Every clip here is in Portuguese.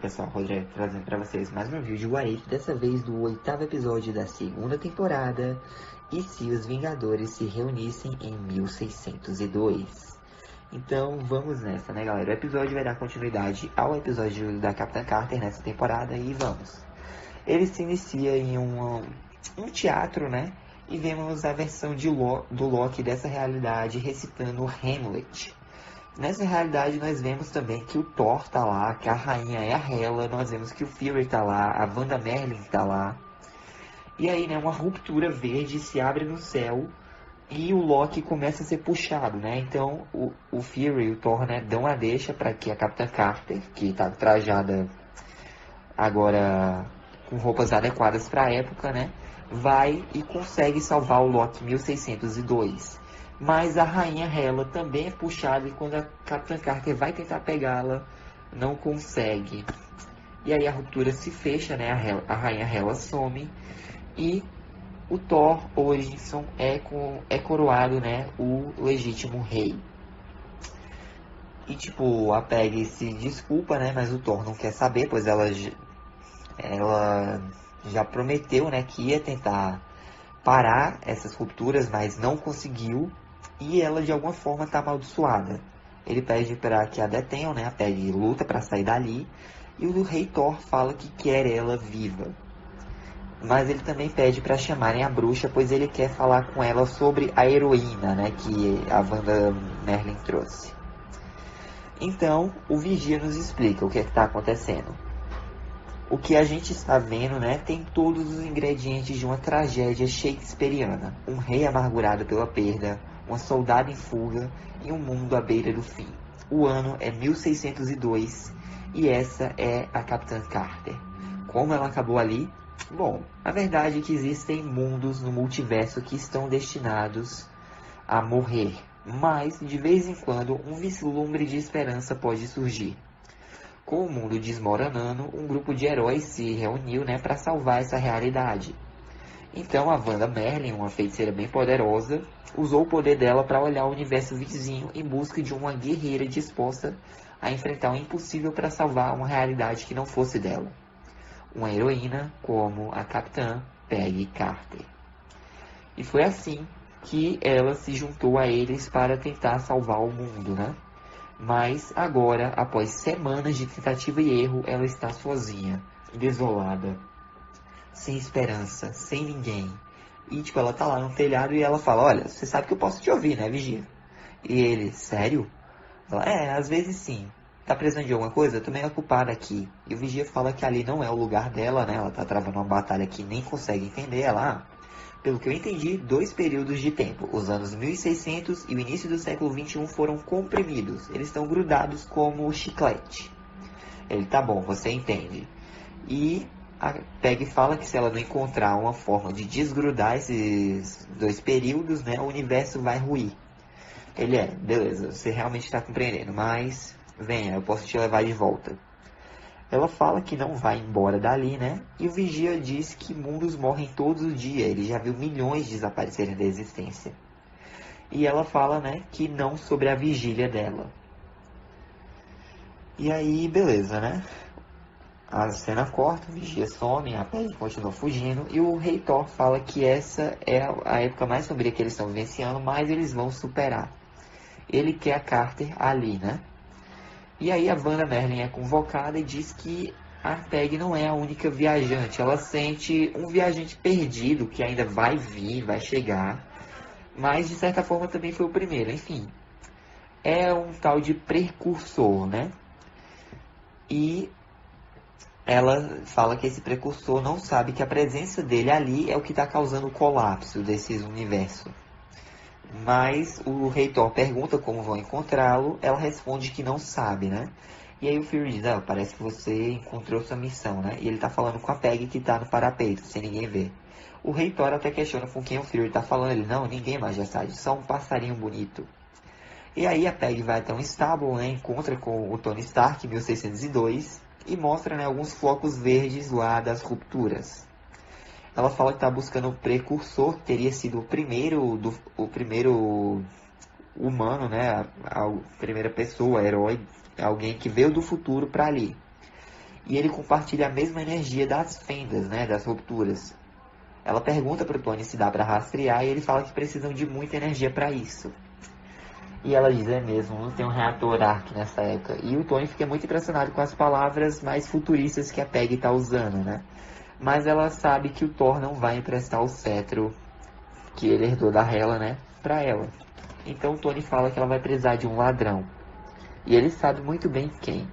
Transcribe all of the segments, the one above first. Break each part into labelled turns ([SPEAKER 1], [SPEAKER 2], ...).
[SPEAKER 1] pessoal, Rodrigo trazendo para vocês mais um vídeo de What If, dessa vez do 8º episódio da 2ª temporada, e se os Vingadores se reunissem em 1602. Então vamos nessa, né galera? O episódio vai dar continuidade ao episódio da Capitã Carter nessa temporada e vamos. Ele se inicia em um teatro, né? E vemos a versão do Loki dessa realidade recitando Hamlet. Nessa realidade nós vemos também que o Thor tá lá, que a rainha é a Hela, nós vemos que o Fury tá lá, a Wanda Merlin tá lá. E aí, né, uma ruptura verde se abre no céu e o Loki começa a ser puxado, né? Então o Fury e o Thor, né, dão a deixa para que a Capitã Carter, que tá trajada agora com roupas adequadas para a época, né, vai e consegue salvar o Loki 1602. Mas a rainha Hela também é puxada e quando a Capitã Carter vai tentar pegá-la, não consegue. E aí a ruptura se fecha, né? A rainha Hela some e o Thor Odinson é coroado, né? O legítimo rei. E tipo, a Peggy se desculpa, né? Mas o Thor não quer saber, pois ela já prometeu, né? Que ia tentar parar essas rupturas, mas não conseguiu. E ela de alguma forma está amaldiçoada. Ele pede para que a detenham, né? A Peggy luta para sair dali. E o rei Thor fala que quer ela viva. Mas ele também pede para chamarem a bruxa, pois ele quer falar com ela sobre a heroína, né? Que a Wanda Merlin trouxe. Então, o Vigia nos explica o que está acontecendo. O que a gente está vendo, né, tem todos os ingredientes de uma tragédia shakespeariana. Um rei amargurado pela perda, uma soldada em fuga e um mundo à beira do fim. O ano é 1602 e essa é a Capitã Carter. Como ela acabou ali? Bom, a verdade é que existem mundos no multiverso que estão destinados a morrer. Mas, de vez em quando, um vislumbre de esperança pode surgir. Com o mundo desmoronando, um grupo de heróis se reuniu, né, para salvar essa realidade. Então a Wanda Merlin, uma feiticeira bem poderosa, usou o poder dela para olhar o universo vizinho em busca de uma guerreira disposta a enfrentar o impossível para salvar uma realidade que não fosse dela. Uma heroína como a Capitã Peggy Carter. E foi assim que ela se juntou a eles para tentar salvar o mundo, né? Mas agora, após semanas de tentativa e erro, ela está sozinha, desolada, sem esperança, sem ninguém. E tipo, ela tá lá no telhado e ela fala, olha, você sabe que eu posso te ouvir, né, Vigia? E ele, sério? Ela, às vezes sim. Tá precisando de alguma coisa? Eu tô meio ocupada aqui. E o Vigia fala que ali não é o lugar dela, né? Ela tá travando uma batalha que nem consegue entender. Ela, pelo que eu entendi, 2 períodos de tempo. Os anos 1600 e o início do século XXI foram comprimidos. Eles estão grudados como chiclete. Ele, tá bom, você entende. E a Peggy fala que se ela não encontrar uma forma de desgrudar esses 2 períodos, né, o universo vai ruir. Ele beleza, você realmente está compreendendo, mas venha, eu posso te levar de volta. Ela fala que não vai embora dali, né? E o Vigia diz que mundos morrem todos os dias. Ele já viu milhões desaparecerem da existência. E ela fala, né, que não sobre a vigília dela. E aí, beleza, né? A cena corta, o Vigia some, a Peggy continua fugindo. E o Rei Thor fala que essa é a época mais sombria que eles estão vivenciando, mas eles vão superar. Ele quer a Carter ali, né? E aí a Wanda Merlin é convocada e diz que a Peggy não é a única viajante. Ela sente um viajante perdido que ainda vai vir, vai chegar. Mas de certa forma também foi o primeiro. Enfim, é um tal de precursor, né? E ela fala que esse precursor não sabe que a presença dele ali é o que está causando o colapso desse universo. Mas o Rei Thor pergunta como vão encontrá-lo, ela responde que não sabe, né? E aí o Fury diz, parece que você encontrou sua missão, né? E ele tá falando com a Peggy que tá no parapeito, sem ninguém ver. O Rei Thor até questiona com quem o Fury tá falando. Ele, não, ninguém, majestade, só um passarinho bonito. E aí a Peggy vai até um estábulo, né? Encontra com o Tony Stark, 1602, e mostra, né, alguns flocos verdes lá das rupturas. Ela fala que está buscando o precursor, que teria sido o primeiro humano, né? A primeira pessoa, herói, alguém que veio do futuro para ali. E ele compartilha a mesma energia das fendas, né, das rupturas. Ela pergunta para o Tony se dá para rastrear e ele fala que precisam de muita energia para isso. E ela diz, é mesmo, não tem um reator Ark nessa época. E o Tony fica muito impressionado com as palavras mais futuristas que a Peggy está usando, né? Mas ela sabe que o Thor não vai emprestar o cetro que ele herdou da Hela, né, para ela. Então o Tony fala que ela vai precisar de um ladrão. E ele sabe muito bem quem.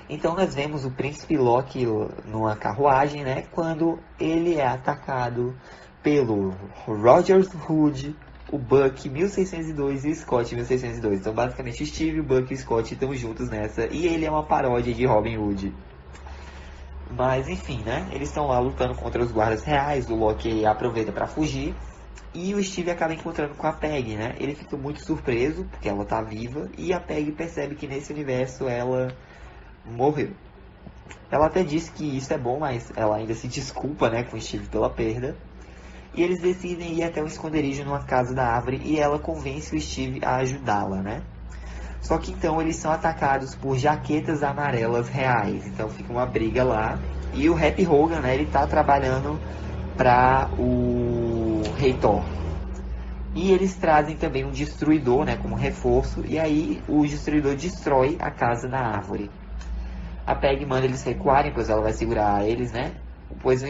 [SPEAKER 1] Então nós vemos o príncipe Loki numa carruagem, né, quando ele é atacado pelo Rogers Hood, o Buck 1602 e o Scott 1602. Então basicamente o Steve, o Buck e o Scott estão juntos nessa. E ele é uma paródia de Robin Hood. Mas enfim, né, eles estão lá lutando contra os guardas reais. O Loki aproveita para fugir. E o Steve acaba encontrando com a Peggy, né? Ele fica muito surpreso, porque ela tá viva. E a Peggy percebe que nesse universo ela morreu. Ela até disse que isso é bom, mas ela ainda se desculpa, né, com o Steve pela perda. E eles decidem ir até um esconderijo numa casa da árvore e ela convence o Steve a ajudá-la, né? Só que então eles são atacados por jaquetas amarelas reais. Então fica uma briga lá. E o Happy Hogan, né, ele tá trabalhando para o Rei Thor. E eles trazem também um destruidor, né, como reforço. E aí o destruidor destrói a casa da árvore. A Peggy manda eles recuarem, pois ela vai segurar eles, né? Pois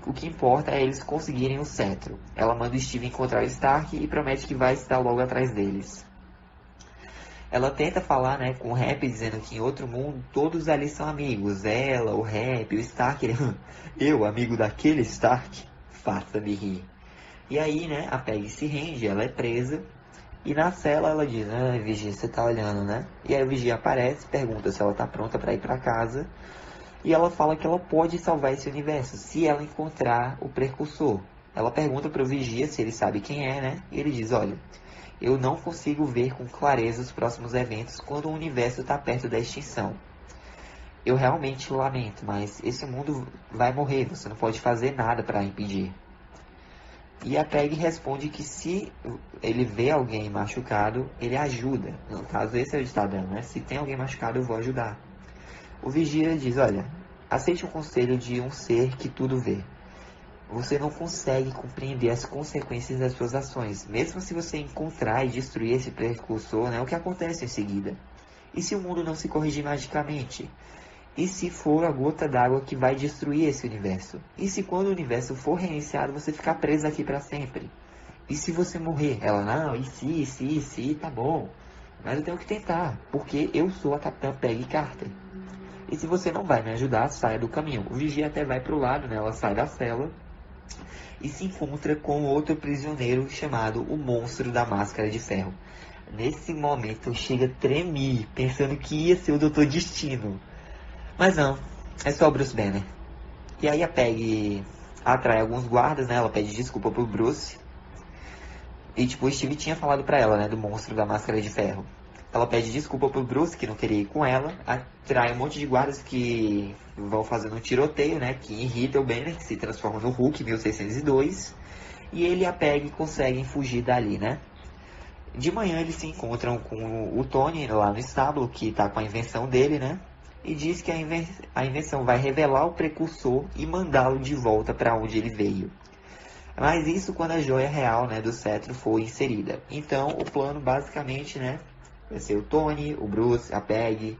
[SPEAKER 1] o que importa é eles conseguirem o cetro. Ela manda o Steve encontrar o Stark e promete que vai estar logo atrás deles. Ela tenta falar, né, com o Happy, dizendo que em outro mundo todos ali são amigos. Ela, o Happy, o Stark. Ele, eu, amigo daquele Stark? Faça-me rir. E aí, né, a Peggy se rende, ela é presa. E na cela ela diz, Vigia, você tá olhando, né? E aí o Vigia aparece, pergunta se ela tá pronta para ir para casa. E ela fala que ela pode salvar esse universo, se ela encontrar o precursor. Ela pergunta para o Vigia se ele sabe quem é, né? E ele diz, olha, eu não consigo ver com clareza os próximos eventos quando o universo está perto da extinção. Eu realmente lamento, mas esse mundo vai morrer, você não pode fazer nada para impedir. E a Peggy responde que se ele vê alguém machucado, ele ajuda. No caso, esse é o ditado dela, né? Se tem alguém machucado, eu vou ajudar. O Vigia diz, olha, aceite o conselho de um ser que tudo vê. Você não consegue compreender as consequências das suas ações, mesmo se você encontrar e destruir esse precursor, né? O que acontece em seguida? E se o mundo não se corrigir magicamente? E se for a gota d'água que vai destruir esse universo? E se quando o universo for reiniciado, você ficar preso aqui para sempre? E se você morrer? Ela, não, e se, tá bom. Mas eu tenho que tentar, porque eu sou a Capitã Peggy Carter. E se você não vai me ajudar, saia do caminho. O Vigia até vai pro lado, né? Ela sai da cela e se encontra com outro prisioneiro chamado o Monstro da Máscara de Ferro. Nesse momento, chega a tremer, pensando que ia ser o Dr. Destino. Mas não, é só o Bruce Banner. E aí a Peggy atrai alguns guardas, né? Ela pede desculpa pro Bruce. E tipo, o Steve tinha falado pra ela, né? Do Monstro da Máscara de Ferro. Ela pede desculpa pro Bruce, que não queria ir com ela. Atrai um monte de guardas que vão fazendo um tiroteio, né? Que irrita o Banner, que se transforma no Hulk 1602. E ele e a Peggy conseguem fugir dali, né? De manhã eles se encontram com o Tony lá no estábulo, que tá com a invenção dele, né? E diz que a invenção vai revelar o precursor e mandá-lo de volta para onde ele veio. Mas isso quando a joia real, né, do cetro for inserida. Então o plano basicamente, né, vai ser o Tony, o Bruce, a Peggy,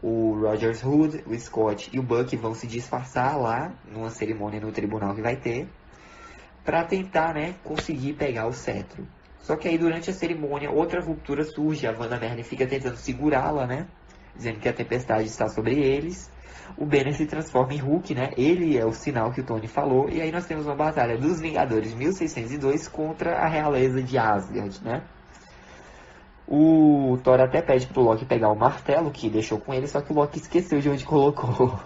[SPEAKER 1] o Rogers Hood, o Scott e o Buck vão se disfarçar lá numa cerimônia no tribunal que vai ter, para tentar, né, conseguir pegar o cetro. Só que aí durante a cerimônia outra ruptura surge, a Wanda Merlin fica tentando segurá-la, né, dizendo que a tempestade está sobre eles. O Banner se transforma em Hulk, né? Ele é o sinal que o Tony falou. E aí nós temos uma batalha dos Vingadores 1602 contra a realeza de Asgard, né? O Thor até pede pro Loki pegar o martelo que deixou com ele, só que o Loki esqueceu de onde colocou.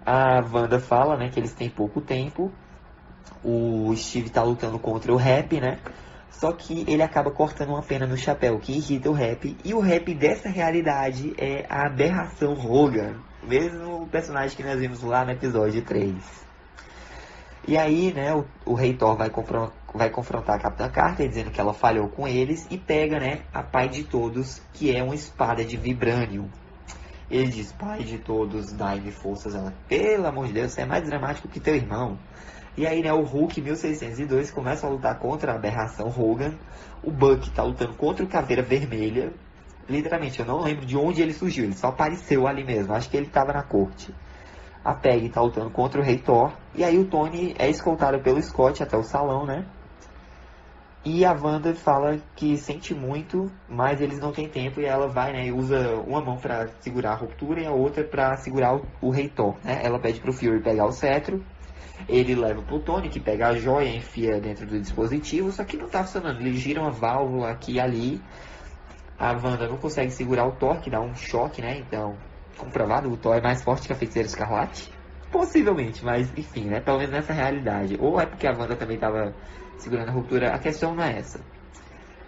[SPEAKER 1] A Wanda fala, né, que eles têm pouco tempo. O Steve tá lutando contra o Happy, né? Só que ele acaba cortando uma pena no chapéu que irrita o Happy. E o Happy dessa realidade é a aberração Hogan. Mesmo personagem que nós vimos lá no episódio 3. E aí, né, o Rei Thor vai confrontar a Capitã Carter, dizendo que ela falhou com eles. E pega, né, a pai de todos, que é uma espada de vibranium. Ele diz, pai de todos, dai-me forças. Ela, pelo amor de Deus, você é mais dramático que teu irmão. E aí, né, o Hulk 1602 começa a lutar contra a aberração Hogan. O Buck tá lutando contra o Caveira Vermelha. Literalmente, eu não lembro de onde ele surgiu, ele só apareceu ali mesmo, acho que ele estava na corte. A Peggy tá lutando contra o Rei Thor, e aí o Tony é escoltado pelo Scott até o salão, né? E a Wanda fala que sente muito, mas eles não têm tempo, e ela vai, né, e usa uma mão para segurar a ruptura e a outra para segurar o Rei Thor, né? Ela pede pro Fury pegar o cetro, ele leva pro Tony, que pega a joia e enfia dentro do dispositivo, só que não tá funcionando, eles giram a válvula aqui e ali. A Wanda não consegue segurar o Thor, que dá um choque, né? Então, comprovado, o Thor é mais forte que a Feiticeira Escarlate? Possivelmente, mas enfim, né? Pelo menos nessa realidade. Ou é porque a Wanda também estava segurando a ruptura, a questão não é essa.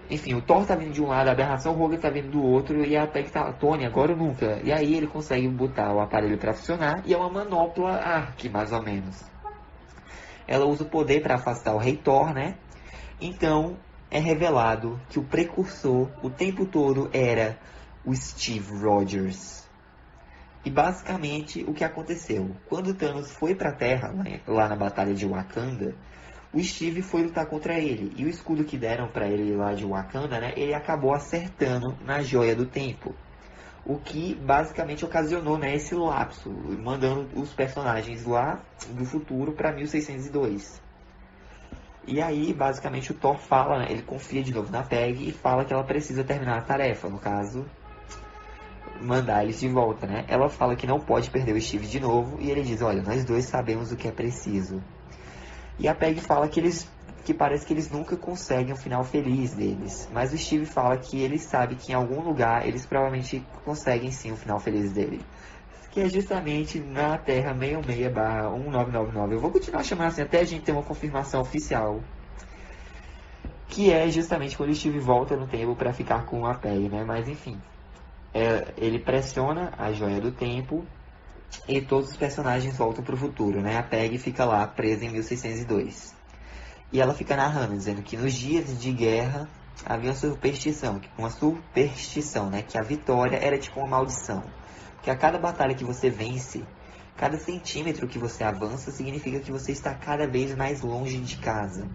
[SPEAKER 1] Enfim, o Thor tá vindo de um lado, a aberração Hogan tá vindo do outro, e a Peggy tá, Tony, agora ou nunca. E aí ele consegue botar o aparelho para funcionar, e é uma manopla Arc, mais ou menos. Ela usa o poder para afastar o Rei Thor, né? Então, é revelado que o precursor o tempo todo era o Steve Rogers. E basicamente o que aconteceu? Quando Thanos foi para a Terra, lá na Batalha de Wakanda, o Steve foi lutar contra ele. E o escudo que deram para ele lá de Wakanda, né, ele acabou acertando na Joia do Tempo. O que basicamente ocasionou, né, esse lapso, mandando os personagens lá do futuro para 1602. E aí, basicamente, o Thor fala, né, ele confia de novo na Peggy e fala que ela precisa terminar a tarefa, no caso, mandar eles de volta, né? Ela fala que não pode perder o Steve de novo e ele diz, olha, nós dois sabemos o que é preciso. E a Peggy fala que parece que eles nunca conseguem um final feliz deles, mas o Steve fala que ele sabe que em algum lugar eles provavelmente conseguem sim um final feliz dele. Que é justamente na Terra 66/1999. Eu vou continuar chamando assim até a gente ter uma confirmação oficial. Que é justamente quando o Steve volta no tempo para ficar com a Peggy, né? Mas enfim, ele pressiona a Joia do Tempo e todos os personagens voltam para o futuro, né? A Peggy fica lá presa em 1602. E ela fica narrando, dizendo que nos dias de guerra havia uma superstição, né? Que a vitória era tipo uma maldição. Que a cada batalha que você vence, cada centímetro que você avança, significa que você está cada vez mais longe de casa.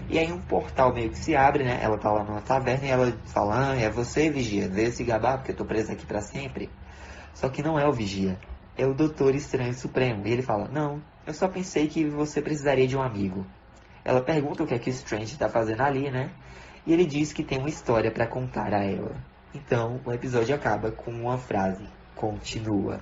[SPEAKER 1] E aí um portal meio que se abre, né? Ela tá lá numa taverna e ela fala, é você, Vigia, veio se gabar porque eu tô presa aqui pra sempre. Só que não é o Vigia, é o Doutor Estranho Supremo. E ele fala, não, eu só pensei que você precisaria de um amigo. Ela pergunta o que é que o Strange tá fazendo ali, né? E ele diz que tem uma história pra contar a ela. Então o episódio acaba com uma frase. Continua.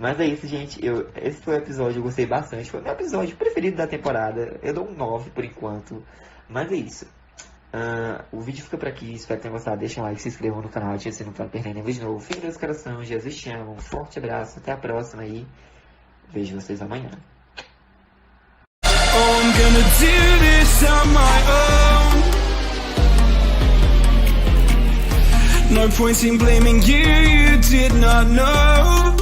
[SPEAKER 1] Mas é isso, gente. Esse foi o episódio, eu gostei bastante. Foi o meu episódio preferido da temporada. Eu dou um 9 por enquanto. Mas é isso. O vídeo fica por aqui. Espero que tenham gostado. Deixem um like, se inscrevam no canal. Ativem o sininho para não perder nenhum vídeo novo. Fiquem Deus coração. Jesus te ama. Um forte abraço. Até a próxima e vejo vocês amanhã. Oh, I'm gonna do this on my own. No point in blaming you, you did not know.